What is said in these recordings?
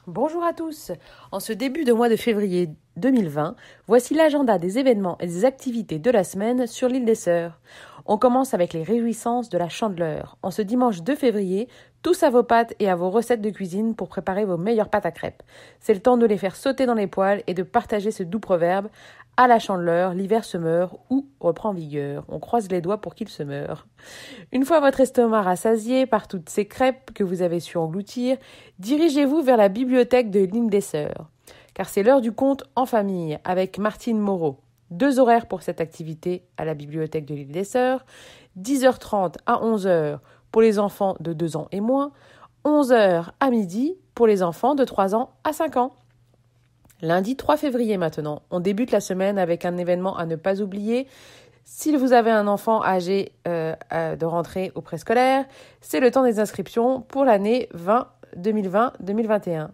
Bonjour à tous. En ce début de mois de février 2020, voici l'agenda des événements et des activités de la semaine sur l'île des Sœurs. On commence avec les réjouissances de la Chandeleur. En ce dimanche 2 février, tous à vos pâtes et à vos recettes de cuisine pour préparer vos meilleures pâtes à crêpes. C'est le temps de les faire sauter dans les poêles et de partager ce doux proverbe. À la Chandeleur, l'hiver se meurt ou reprend vigueur. On croise les doigts pour qu'il se meure. Une fois votre estomac rassasié par toutes ces crêpes que vous avez su engloutir, dirigez-vous vers la bibliothèque de l'île des Sœurs. Car c'est l'heure du conte en famille avec Martine Moreau. 2 horaires pour cette activité à la bibliothèque de l'île des Sœurs, 10h30 à 11h pour les enfants de 2 ans et moins, 11h à midi pour les enfants de 3 ans à 5 ans. Lundi 3 février maintenant, on débute la semaine avec un événement à ne pas oublier. Si vous avez un enfant âgé de rentrer au préscolaire, c'est le temps des inscriptions pour l'année 2020-2021.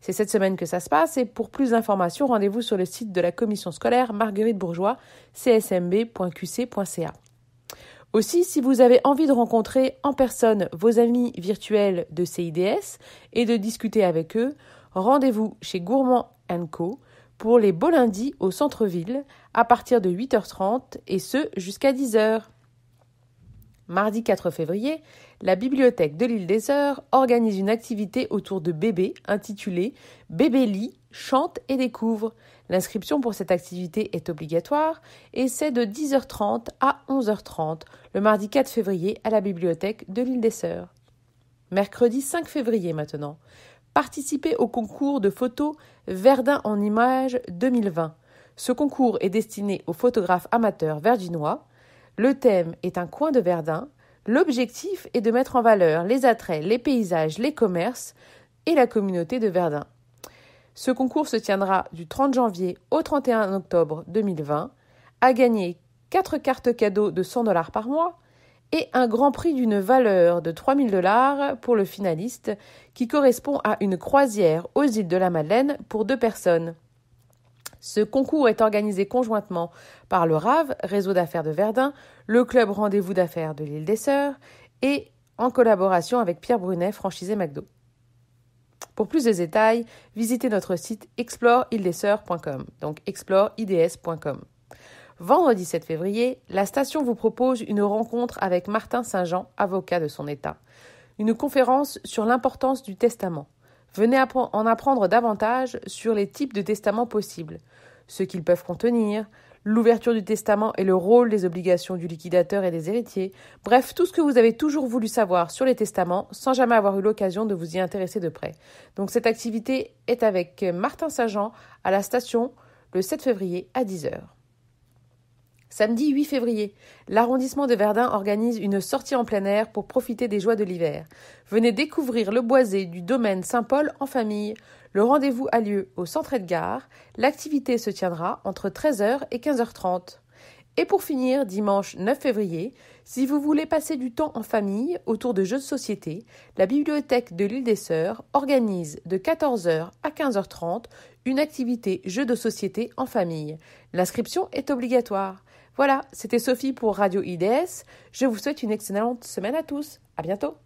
C'est cette semaine que ça se passe et pour plus d'informations, rendez-vous sur le site de la commission scolaire Marguerite Bourgeois, csmb.qc.ca. Aussi, si vous avez envie de rencontrer en personne vos amis virtuels de CIDS et de discuter avec eux, rendez-vous chez Gourmand & Co pour les beaux lundis au centre-ville à partir de 8h30 et ce jusqu'à 10h. Mardi 4 février, la bibliothèque de l'île des Sœurs organise une activité autour de bébés intitulée « Bébé lit, chante et découvre ». L'inscription pour cette activité est obligatoire et c'est de 10h30 à 11h30 le mardi 4 février à la bibliothèque de l'île des Sœurs. Mercredi 5 février maintenant. Participez au concours de photos Verdun en images 2020. Ce concours est destiné aux photographes amateurs verdinois. Le thème est un coin de Verdun. L'objectif est de mettre en valeur les attraits, les paysages, les commerces et la communauté de Verdun. Ce concours se tiendra du 30 janvier au 31 octobre 2020. À gagner 4 cartes cadeaux de $100 par mois et un grand prix d'une valeur de $3000 pour le finaliste qui correspond à une croisière aux îles de la Madeleine pour 2 personnes. Ce concours est organisé conjointement par le RAV, Réseau d'affaires de Verdun, le Club Rendez-vous d'affaires de l'île des Sœurs et en collaboration avec Pierre Brunet, franchisé McDo. Pour plus de détails, visitez notre site exploreildesseurs.com, donc exploreids.com. Vendredi 7 février, la station vous propose une rencontre avec Martin Saint-Jean, avocat de son État. Une conférence sur l'importance du testament. Venez en apprendre davantage sur les types de testaments possibles, ce qu'ils peuvent contenir, l'ouverture du testament et le rôle des obligations du liquidateur et des héritiers, bref, tout ce que vous avez toujours voulu savoir sur les testaments sans jamais avoir eu l'occasion de vous y intéresser de près. Donc cette activité est avec Martin Saint-Jean à la station le 7 février à 10h. Samedi 8 février, l'arrondissement de Verdun organise une sortie en plein air pour profiter des joies de l'hiver. Venez découvrir le boisé du domaine Saint-Paul en famille. Le rendez-vous a lieu au Centre Edgar. L'activité se tiendra entre 13h et 15h30. Et pour finir, dimanche 9 février, si vous voulez passer du temps en famille autour de jeux de société, la bibliothèque de l'île des Sœurs organise de 14h à 15h30 une activité jeux de société en famille. L'inscription est obligatoire. Voilà, c'était Sophie pour Radio IDS. Je vous souhaite une excellente semaine à tous. À bientôt.